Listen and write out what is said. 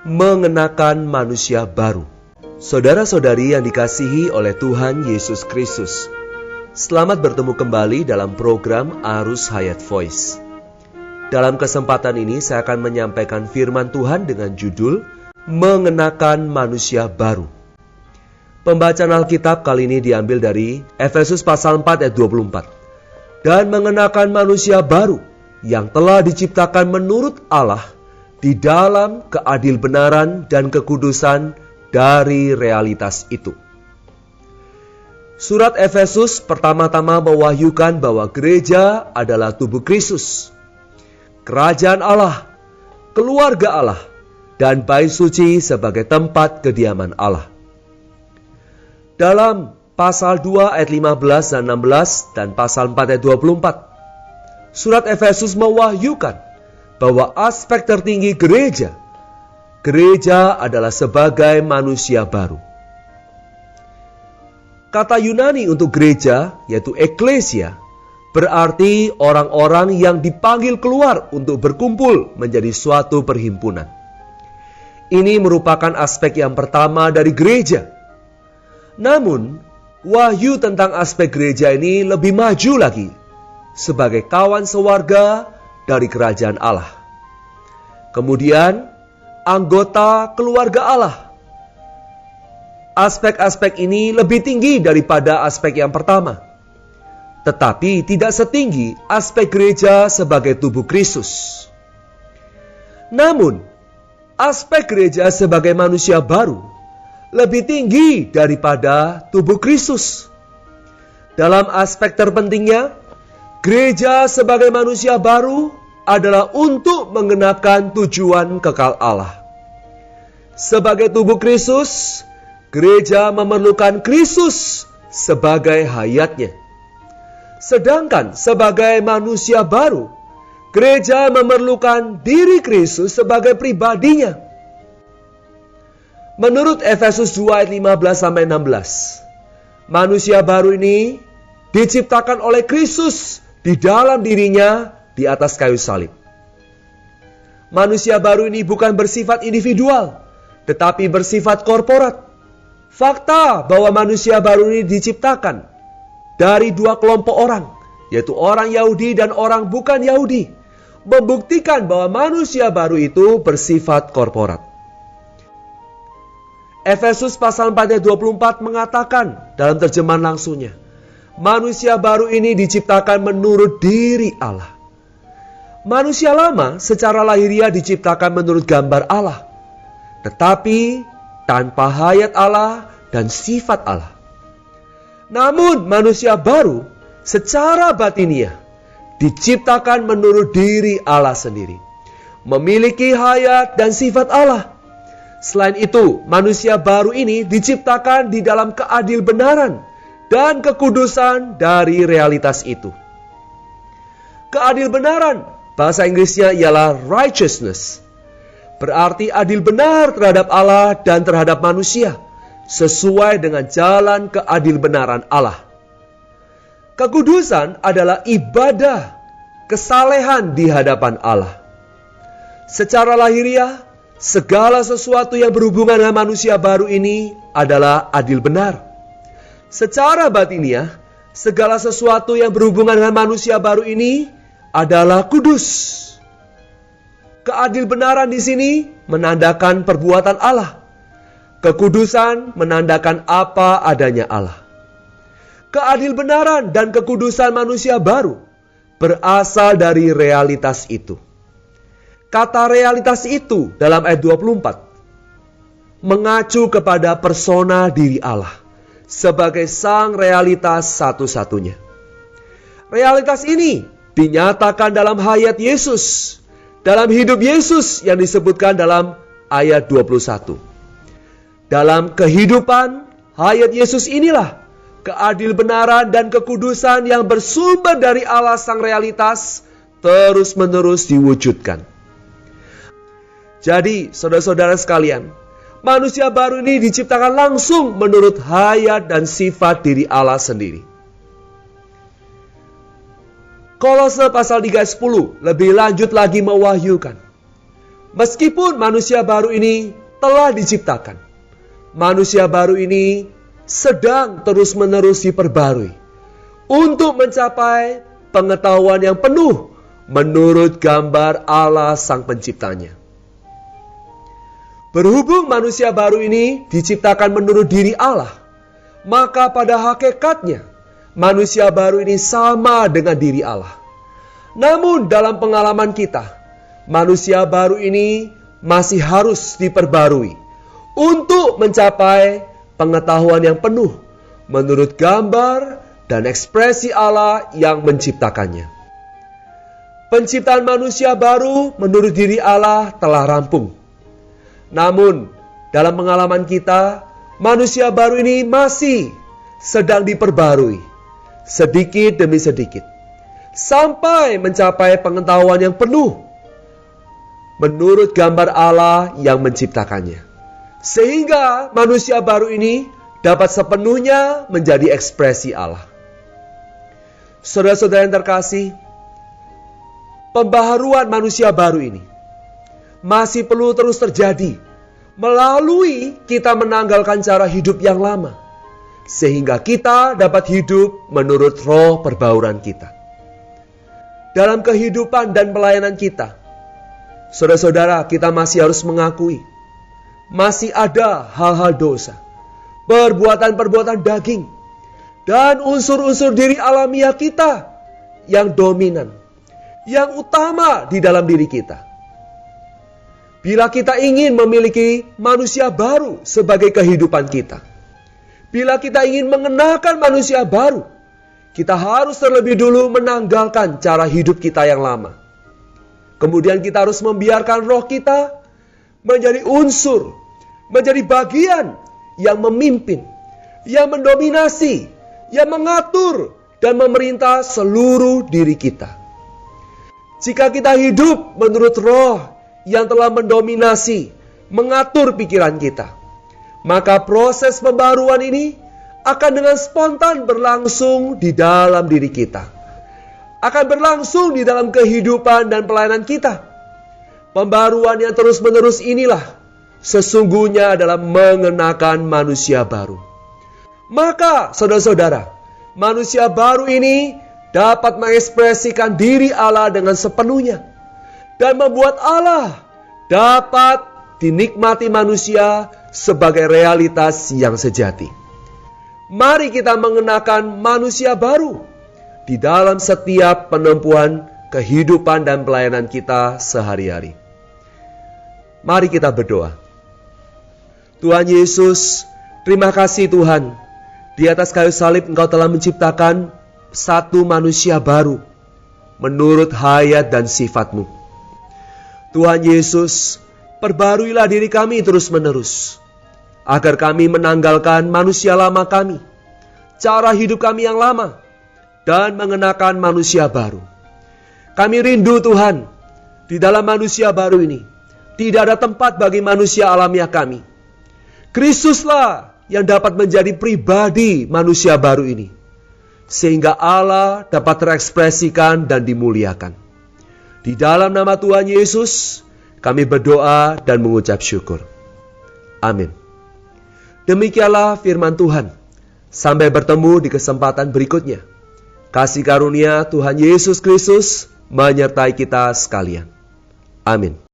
mengenakan manusia baru. Saudara-saudari yang dikasihi oleh Tuhan Yesus Kristus, selamat bertemu kembali dalam program Arus Hayat Voice. Dalam kesempatan ini saya akan menyampaikan firman Tuhan dengan judul Mengenakan Manusia Baru. Pembacaan Alkitab kali ini diambil dari Efesus pasal 4 ayat 24. Dan mengenakan manusia baru yang telah diciptakan menurut Allah di dalam keadilbenaran dan kekudusan dari realitas itu. Surat Efesus pertama-tama mewahyukan bahwa gereja adalah tubuh Kristus, kerajaan Allah, keluarga Allah, dan bait suci sebagai tempat kediaman Allah. Dalam pasal 2 ayat 15 dan 16 dan pasal 4 ayat 24, surat Efesus mewahyukan bahwa aspek tertinggi gereja adalah sebagai manusia baru. Kata Yunani untuk gereja, yaitu eklesia, berarti orang-orang yang dipanggil keluar untuk berkumpul menjadi suatu perhimpunan. Ini merupakan aspek yang pertama dari gereja. Namun, wahyu tentang aspek gereja ini lebih maju lagi sebagai kawan sewarga dari kerajaan Allah. Kemudian, anggota keluarga Allah. Aspek-aspek ini lebih tinggi daripada aspek yang pertama, tetapi tidak setinggi aspek gereja sebagai tubuh Kristus. Namun, aspek gereja sebagai manusia baru lebih tinggi daripada tubuh Kristus. Dalam aspek terpentingnya, gereja sebagai manusia baru adalah untuk mengenakan tujuan kekal Allah. Sebagai tubuh Kristus, gereja memerlukan Kristus sebagai hayatnya. Sedangkan sebagai manusia baru, gereja memerlukan diri Kristus sebagai pribadinya. Menurut Efesus 2 ayat 15-16, manusia baru ini diciptakan oleh Kristus di dalam dirinya di atas kayu salib. Manusia baru ini bukan bersifat individual, tetapi bersifat korporat. Fakta bahwa manusia baru ini diciptakan dari dua kelompok orang, yaitu orang Yahudi dan orang bukan Yahudi, membuktikan bahwa manusia baru itu bersifat korporat. Efesus pasal 4 ayat 24 mengatakan dalam terjemahan langsungnya, manusia baru ini diciptakan menurut diri Allah. Manusia lama secara lahiriah diciptakan menurut gambar Allah, tetapi tanpa hayat Allah dan sifat Allah. Namun manusia baru secara batiniah diciptakan menurut diri Allah sendiri, memiliki hayat dan sifat Allah. Selain itu, manusia baru ini diciptakan di dalam keadilbenaran dan kekudusan dari realitas itu. Keadilbenaran, bahasa Inggrisnya ialah righteousness, berarti adil benar terhadap Allah dan terhadap manusia, sesuai dengan jalan keadilbenaran Allah. Kekudusan adalah ibadah, kesalehan di hadapan Allah. Secara lahiriah, segala sesuatu yang berhubungan dengan manusia baru ini adalah adil benar. Secara batiniah, segala sesuatu yang berhubungan dengan manusia baru ini adalah kudus. Keadilbenaran di sini menandakan perbuatan Allah. Kekudusan menandakan apa adanya Allah. Keadilbenaran dan kekudusan manusia baru berasal dari realitas itu. Kata realitas itu dalam ayat 24 mengacu kepada persona diri Allah sebagai sang realitas satu-satunya. Realitas ini dinyatakan dalam hayat Yesus, dalam hidup Yesus yang disebutkan dalam ayat 21. Dalam kehidupan hayat Yesus inilah keadilbenaran dan kekudusan yang bersumber dari Allah sang realitas terus-menerus diwujudkan. Jadi, saudara-saudara sekalian, manusia baru ini diciptakan langsung menurut hayat dan sifat diri Allah sendiri. Kolose pasal 3 ayat 10 lebih lanjut lagi mewahyukan Meskipun manusia baru ini telah diciptakan, manusia baru ini sedang terus-menerus diperbarui untuk mencapai pengetahuan yang penuh menurut gambar Allah Sang Penciptanya. Berhubung manusia baru ini diciptakan menurut diri Allah, maka pada hakikatnya manusia baru ini sama dengan diri Allah. Namun dalam pengalaman kita, manusia baru ini masih harus diperbarui untuk mencapai pengetahuan yang penuh menurut gambar dan ekspresi Allah yang menciptakannya. Penciptaan manusia baru menurut diri Allah telah rampung. Namun, dalam pengalaman kita, manusia baru ini masih sedang diperbarui, sedikit demi sedikit, sampai mencapai pengetahuan yang penuh, menurut gambar Allah yang menciptakannya. Sehingga manusia baru ini dapat sepenuhnya menjadi ekspresi Allah. Saudara-saudara yang terkasih, pembaharuan manusia baru ini masih perlu terus terjadi melalui kita menanggalkan cara hidup yang lama, sehingga kita dapat hidup menurut roh perbauran kita. Dalam kehidupan dan pelayanan kita, saudara-saudara, kita masih harus mengakui masih ada hal-hal dosa, perbuatan-perbuatan daging, dan unsur-unsur diri alamiah kita yang dominan, yang utama di dalam diri kita. Bila kita ingin memiliki manusia baru sebagai kehidupan kita, bila kita ingin mengenakan manusia baru, kita harus terlebih dulu menanggalkan cara hidup kita yang lama. Kemudian kita harus membiarkan roh kita menjadi unsur, menjadi bagian yang memimpin, yang mendominasi, yang mengatur dan memerintah seluruh diri kita. Jika kita hidup menurut roh yang telah mendominasi, mengatur pikiran kita, maka proses pembaruan ini akan dengan spontan berlangsung di dalam diri kita, akan berlangsung di dalam kehidupan dan pelayanan kita. Pembaruan yang terus-menerus inilah sesungguhnya adalah mengenakan manusia baru. Maka saudara-saudara, manusia baru ini dapat mengekspresikan diri Allah dengan sepenuhnya dan membuat Allah dapat dinikmati manusia sebagai realitas yang sejati. Mari kita mengenakan manusia baru di dalam setiap penempuhan kehidupan dan pelayanan kita sehari-hari. Mari kita berdoa. Tuhan Yesus, terima kasih Tuhan. Di atas kayu salib Engkau telah menciptakan satu manusia baru menurut hayat dan sifat-Mu. Tuhan Yesus, perbaruilah diri kami terus-menerus, agar kami menanggalkan manusia lama kami, cara hidup kami yang lama, dan mengenakan manusia baru. Kami rindu Tuhan, di dalam manusia baru ini, tidak ada tempat bagi manusia alamiah kami. Kristuslah yang dapat menjadi pribadi manusia baru ini, sehingga Allah dapat terekspresikan dan dimuliakan. Di dalam nama Tuhan Yesus, kami berdoa dan mengucap syukur. Amin. Demikianlah firman Tuhan. Sampai bertemu di kesempatan berikutnya. Kasih karunia Tuhan Yesus Kristus menyertai kita sekalian. Amin.